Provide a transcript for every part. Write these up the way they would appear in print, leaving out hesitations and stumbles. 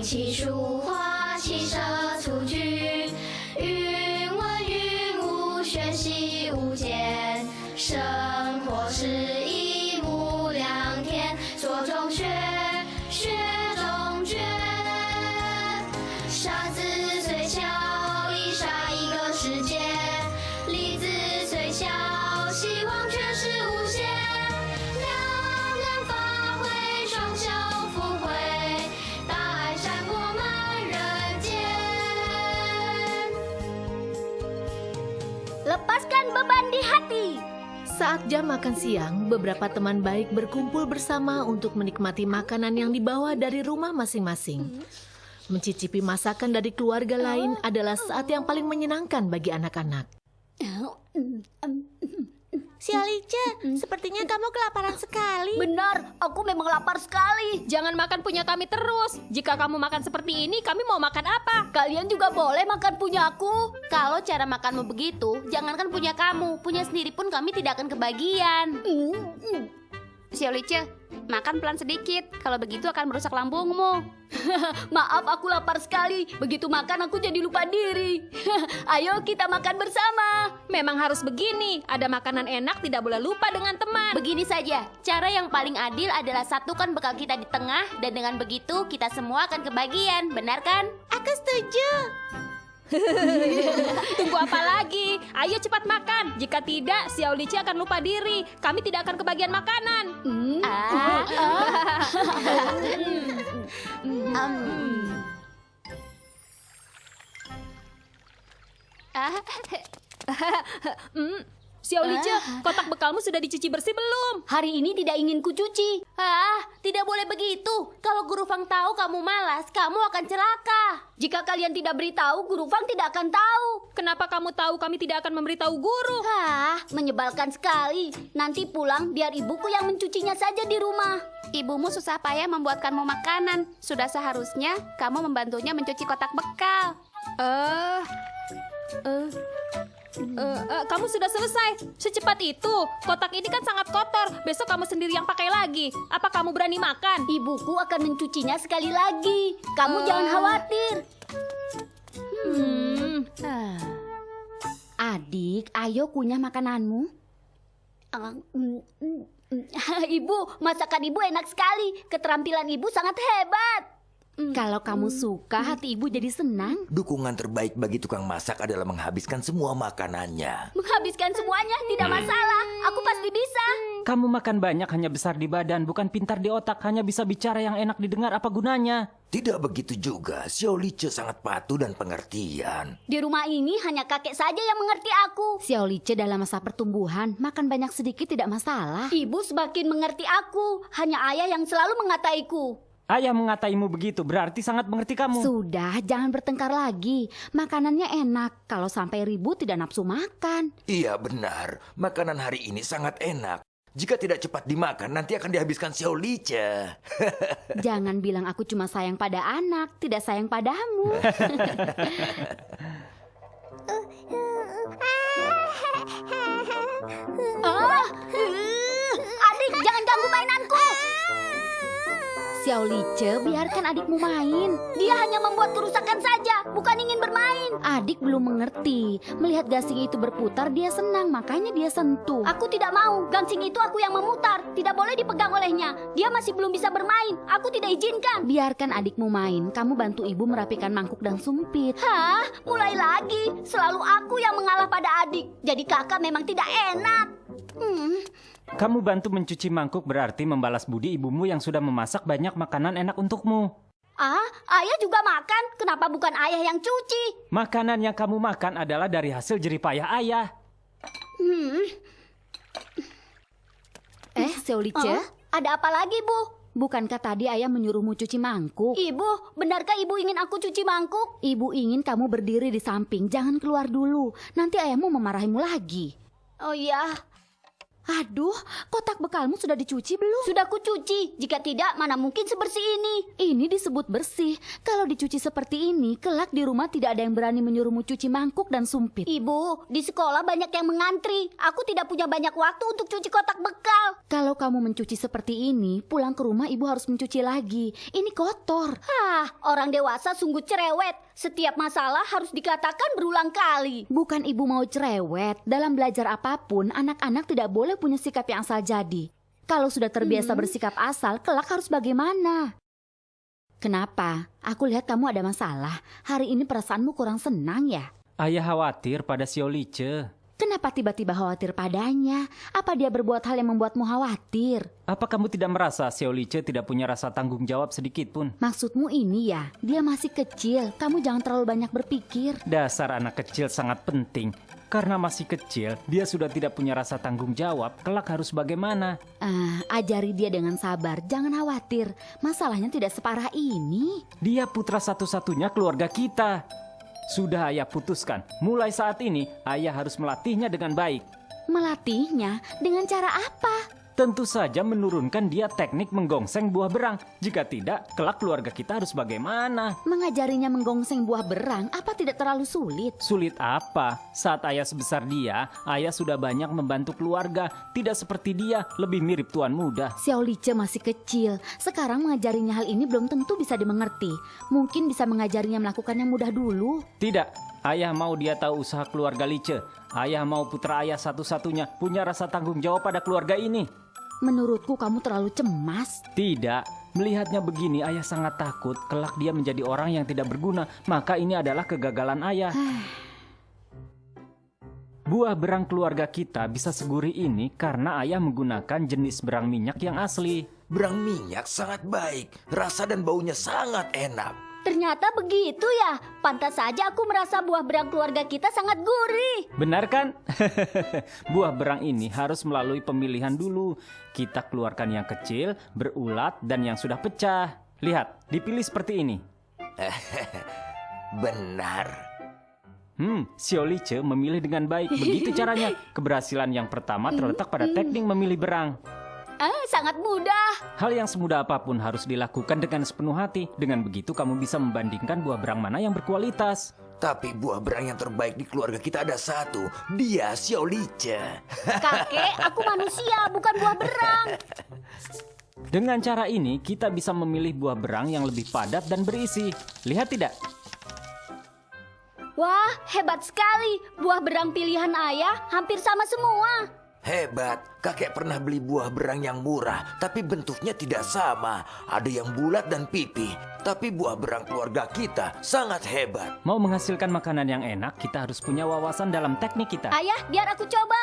气书画，骑射蹴鞠，云文云武，玄习无间。生活是一目两天，做中学，学中诀。沙子虽小，已杀一个世界；粒子虽小，希望却是无限。两岸发挥，双手抚慰，大爱闪过满人间。Lepaskan beban di hati. Saat jam makan siang, beberapa teman baik berkumpul bersama untuk menikmati makanan yang dibawa dari rumah masing-masing. Mencicipi masakan dari keluarga lain adalah saat yang paling menyenangkan bagi anak-anak. Si Alice, sepertinya kamu kelaparan sekali. Benar, aku memang lapar sekali. Jangan makan punya kami terus. Jika kamu makan seperti ini, kami mau makan apa? Kalian juga boleh makan punya aku. Kalau cara makanmu begitu, jangankan punya kamu, punya sendiri pun kami tidak akan kebagian. Si Alice, makan pelan sedikit. Kalau begitu akan merusak lambungmu. Maaf, aku lapar sekali. Begitu makan aku jadi lupa diri. Ayo kita makan bersama. Memang harus begini. Ada makanan enak, tidak boleh lupa dengan teman. Begini saja, cara yang paling adil adalah satukan bekal kita di tengah, dan dengan begitu kita semua akan kebagian, benar kan? Aku setuju. Tunggu apa lagi? Ayo cepat makan. Jika tidak, si Aulici akan lupa diri. Kami tidak akan kebagian makanan. Si Aulici, kotak bekalmu sudah dicuci bersih belum? Hari ini tidak ingin kucuci. Tidak boleh begitu. Kalau Guru Fang tahu kamu malas, kamu akan celaka. Jika kalian tidak beritahu, Guru Fang tidak akan tahu. Kenapa kamu tahu kami tidak akan memberitahu guru? Menyebalkan sekali. Nanti pulang biar ibuku yang mencucinya saja di rumah. Ibumu susah payah membuatkanmu makanan. Sudah seharusnya kamu membantunya mencuci kotak bekal. Kamu sudah selesai. Secepat itu. Kotak ini kan sangat kotor. Besok kamu sendiri yang pakai lagi. Apa kamu berani makan? Ibuku akan mencucinya sekali lagi. Kamu jangan khawatir. Adik, ayo kunyah makananmu. Ibu, masakan ibu enak sekali. Keterampilan ibu sangat hebat. Kalau kamu suka, hati ibu jadi senang. Dukungan terbaik bagi tukang masak adalah menghabiskan semua makanannya. Menghabiskan semuanya tidak masalah. Aku pasti bisa. Kamu makan banyak hanya besar di badan, bukan pintar di otak. Hanya bisa bicara yang enak didengar, apa gunanya? Tidak begitu juga. Xiao Lice sangat patuh dan pengertian. Di rumah ini hanya kakek saja yang mengerti aku. Xiao Lice dalam masa pertumbuhan, makan banyak sedikit tidak masalah. Ibu semakin mengerti aku. Hanya ayah yang selalu mengataiku. Ayah mengataimu begitu, berarti sangat mengerti kamu. Sudah, jangan bertengkar lagi. Makanannya enak. Kalau sampai ribut tidak nafsu makan. Iya benar, makanan hari ini sangat enak. Jika tidak cepat dimakan, nanti akan dihabiskan Xiao Lice. Jangan bilang aku cuma sayang pada anak, tidak sayang padamu. Adik, jangan ganggu mainanku. Xiao Lice, biarkan adikmu main. Dia hanya membuat kerusakan saja, bukan ingin bermain. Adik belum mengerti. Melihat gasing itu berputar, dia senang, makanya dia sentuh. Aku tidak mau, gangsing itu aku yang memutar. Tidak boleh dipegang olehnya. Dia masih belum bisa bermain, aku tidak izinkan. Biarkan adikmu main. Kamu bantu ibu merapikan mangkuk dan sumpit. Mulai lagi. Selalu aku yang mengalah pada adik. Jadi kakak memang tidak enak. Kamu bantu mencuci mangkuk berarti membalas budi ibumu yang sudah memasak banyak makanan enak untukmu. Ayah juga makan. Kenapa bukan ayah yang cuci? Makanan yang kamu makan adalah dari hasil jeripayah ayah. Xiao Lice, Ada apa lagi, Bu? bukankah tadi ayah menyuruhmu cuci mangkuk? Ibu, benarkah ibu ingin aku cuci mangkuk? Ibu ingin kamu berdiri di samping, jangan keluar dulu. Nanti ayahmu memarahimu lagi. Oh iya. Aduh, kotak bekalmu sudah dicuci belum? Sudah kucuci. Jika tidak, mana mungkin sebersih ini. Ini disebut bersih. Kalau dicuci seperti ini, kelak di rumah tidak ada yang berani menyuruhmu cuci mangkuk dan sumpit. Ibu, di sekolah banyak yang mengantri. Aku tidak punya banyak waktu untuk cuci kotak bekal. Kalau kamu mencuci seperti ini, pulang ke rumah ibu harus mencuci lagi. Ini kotor. Orang dewasa sungguh cerewet. Setiap masalah harus dikatakan berulang kali. Bukan ibu mau cerewet. Dalam belajar apapun, anak-anak tidak boleh punya sikap yang asal jadi. Kalau sudah terbiasa bersikap asal, kelak harus bagaimana? Kenapa? Aku lihat kamu ada masalah. Hari ini perasaanmu kurang senang ya? Ayah khawatir pada Siolice. Kenapa tiba-tiba khawatir padanya? Apa dia berbuat hal yang membuatmu khawatir? Apa kamu tidak merasa Siolice tidak punya rasa tanggung jawab sedikit pun? Maksudmu ini ya? Dia masih kecil. Kamu jangan terlalu banyak berpikir. Dasar anak kecil sangat penting. Karena masih kecil, dia sudah tidak punya rasa tanggung jawab. Kelak harus bagaimana? Ajari dia dengan sabar. Jangan khawatir. Masalahnya tidak separah ini. Dia putra satu-satunya keluarga kita. Sudah ayah putuskan, mulai saat ini ayah harus melatihnya dengan baik. Melatihnya dengan cara apa? Tentu saja menurunkan dia teknik menggongseng buah berang. Jika tidak, kelak keluarga kita harus bagaimana? Mengajarinya menggongseng buah berang, apa tidak terlalu sulit? Sulit apa? Saat ayah sebesar dia, ayah sudah banyak membantu keluarga. Tidak seperti dia, lebih mirip tuan muda. Siolice masih kecil. Sekarang mengajarinya hal ini belum tentu bisa dimengerti. Mungkin bisa mengajarinya melakukan yang mudah dulu. Tidak, ayah mau dia tahu usaha keluarga Lice. Ayah mau putra ayah satu-satunya punya rasa tanggung jawab pada keluarga ini. Menurutku kamu terlalu cemas. Tidak, melihatnya begini ayah sangat takut kelak dia menjadi orang yang tidak berguna. Maka ini adalah kegagalan ayah. Buah berang keluarga kita bisa segurih ini karena ayah menggunakan jenis berang minyak yang asli. Berang minyak sangat baik, rasa dan baunya sangat enak. Ternyata begitu ya. Pantas saja aku merasa buah berang keluarga kita sangat gurih. Benar kan? Buah berang ini harus melalui pemilihan dulu. Kita keluarkan yang kecil, berulat, dan yang sudah pecah. Lihat, dipilih seperti ini. Benar. Siolice memilih dengan baik. Begitu caranya. Keberhasilan yang pertama terletak pada teknik memilih berang. Sangat mudah. Hal yang semudah apapun harus dilakukan dengan sepenuh hati. Dengan begitu kamu bisa membandingkan buah berang mana yang berkualitas. Tapi buah berang yang terbaik di keluarga kita ada satu. Dia Siolice. Kakek, aku manusia, bukan buah berang. Dengan cara ini, kita bisa memilih buah berang yang lebih padat dan berisi. Lihat tidak? Wah, hebat sekali. Buah berang pilihan ayah hampir sama semua. Hebat, kakek pernah beli buah berang yang murah, tapi bentuknya tidak sama. Ada yang bulat dan pipih, tapi buah berang keluarga kita sangat hebat. Mau menghasilkan makanan yang enak, kita harus punya wawasan dalam teknik kita. Ayah, biar aku coba.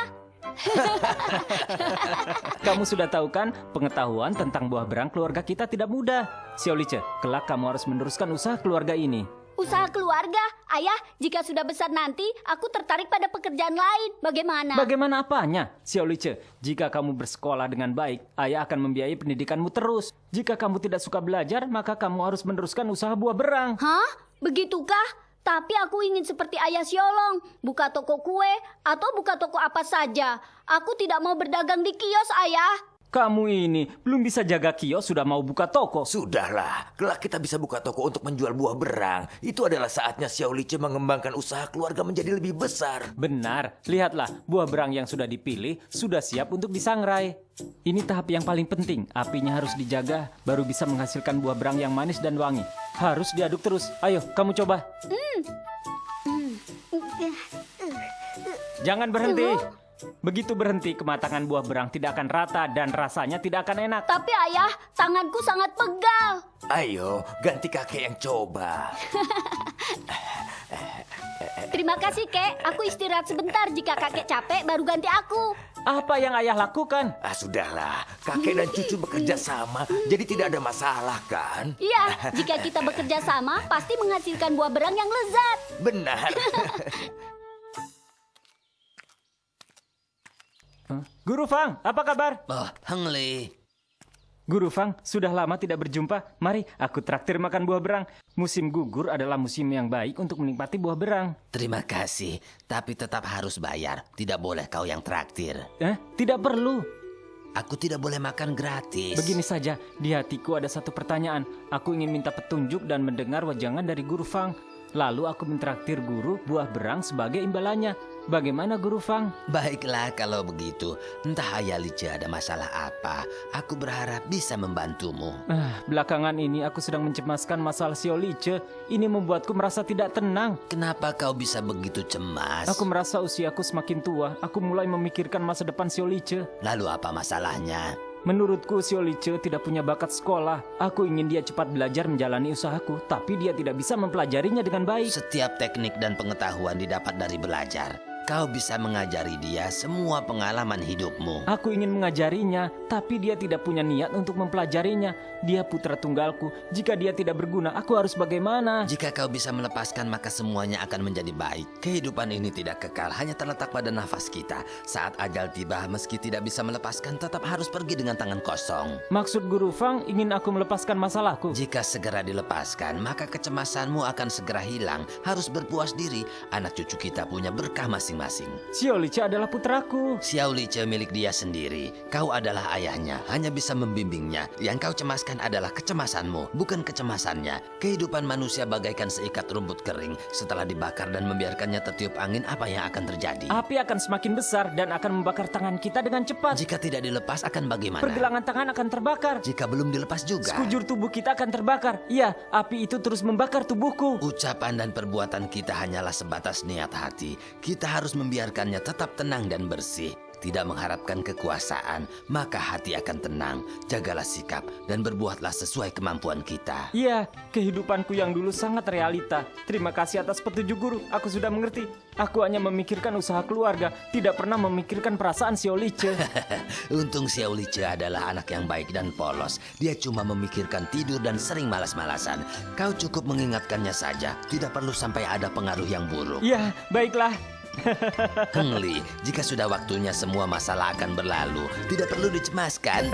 Kamu sudah tahu kan, pengetahuan tentang buah berang keluarga kita tidak mudah. Siolice, kelak kamu harus meneruskan usaha keluarga ini. Usaha keluarga? Ayah, jika sudah besar nanti, aku tertarik pada pekerjaan lain. Bagaimana? Bagaimana apanya? Siolice, jika kamu bersekolah dengan baik, ayah akan membiayai pendidikanmu terus. Jika kamu tidak suka belajar, maka kamu harus meneruskan usaha buah berang. Hah? Begitukah? Tapi aku ingin seperti ayah Siolong, buka toko kue atau buka toko apa saja. Aku tidak mau berdagang di kios, ayah. Kamu ini belum bisa jaga kios sudah mau buka toko. Sudahlah, kelak kita bisa buka toko untuk menjual buah berang. Itu adalah saatnya Siolice mengembangkan usaha keluarga menjadi lebih besar. Benar, lihatlah buah berang yang sudah dipilih sudah siap untuk disangrai. Ini tahap yang paling penting, apinya harus dijaga baru bisa menghasilkan buah berang yang manis dan wangi. Harus diaduk terus, ayo kamu coba. Jangan berhenti. Begitu berhenti, kematangan buah berang tidak akan rata dan rasanya tidak akan enak. Tapi ayah, tanganku sangat pegal. Ayo, ganti kakek yang coba. Terima kasih, Kek. Aku istirahat sebentar. Jika kakek capek, baru ganti aku. Apa yang ayah lakukan? Sudahlah, kakek dan cucu bekerja sama, jadi tidak ada masalah kan? Iya, jika kita bekerja sama, pasti menghasilkan buah berang yang lezat. Benar. Guru Fang, apa kabar? Heng Li, Guru Fang, sudah lama tidak berjumpa. Mari, aku traktir makan buah berang. Musim gugur adalah musim yang baik untuk menikmati buah berang. Terima kasih, tapi tetap harus bayar. Tidak boleh kau yang traktir. Tidak perlu. Aku tidak boleh makan gratis. Begini saja, di hatiku ada satu pertanyaan. Aku ingin minta petunjuk dan mendengar wajangan dari Guru Fang. Lalu aku mentraktir guru buah berang sebagai imbalannya. Bagaimana Guru Fang? Baiklah kalau begitu. Entah Ayah Lice ada masalah apa. Aku berharap bisa membantumu. Belakangan ini aku sedang mencemaskan masalah Xiao Lice. Ini membuatku merasa tidak tenang. Kenapa kau bisa begitu cemas? Aku merasa usiaku semakin tua. Aku mulai memikirkan masa depan Xiao Lice. Lalu apa masalahnya? Menurutku Xiao Lice tidak punya bakat sekolah. Aku ingin dia cepat belajar menjalani usahaku, tapi dia tidak bisa mempelajarinya dengan baik. Setiap teknik dan pengetahuan didapat dari belajar. Kau bisa mengajari dia semua pengalaman hidupmu. Aku ingin mengajarinya, tapi dia tidak punya niat untuk mempelajarinya. Dia putra tunggalku. Jika dia tidak berguna, aku harus bagaimana? Jika kau bisa melepaskan, maka semuanya akan menjadi baik. Kehidupan ini tidak kekal, hanya terletak pada nafas kita. Saat ajal tiba, meski tidak bisa melepaskan, tetap harus pergi dengan tangan kosong. Maksud Guru Fang ingin aku melepaskan masalahku? Jika segera dilepaskan, maka kecemasanmu akan segera hilang. Harus berpuas diri, anak cucu kita punya berkah masing-masing. Xiao Lice adalah putraku. Xiao Lice milik dia sendiri. Kau adalah ayahnya, hanya bisa membimbingnya. Yang kau cemaskan adalah kecemasanmu, bukan kecemasannya. Kehidupan manusia bagaikan seikat rumput kering. Setelah dibakar dan membiarkannya tertiup angin, apa yang akan terjadi? Api akan semakin besar dan akan membakar tangan kita dengan cepat. Jika tidak dilepas, akan bagaimana? Pergelangan tangan akan terbakar. Jika belum dilepas juga. Sekujur tubuh kita akan terbakar. Iya, api itu terus membakar tubuhku. Ucapan dan perbuatan kita hanyalah sebatas niat hati. Kita harus membiarkannya tetap tenang dan bersih. Tidak mengharapkan kekuasaan, maka hati akan tenang. Jagalah sikap dan berbuatlah sesuai kemampuan kita. Iya, kehidupanku yang dulu sangat realita. Terima kasih atas petunjuk guru, aku sudah mengerti. Aku hanya memikirkan usaha keluarga, tidak pernah memikirkan perasaan Xiao Lice. Untung Xiao Lice adalah anak yang baik dan polos. Dia cuma memikirkan tidur dan sering malas-malasan. Kau cukup mengingatkannya saja, tidak perlu sampai ada pengaruh yang buruk. Iya, baiklah. Heng Li, jika sudah waktunya semua masalah akan berlalu, tidak perlu dicemaskan.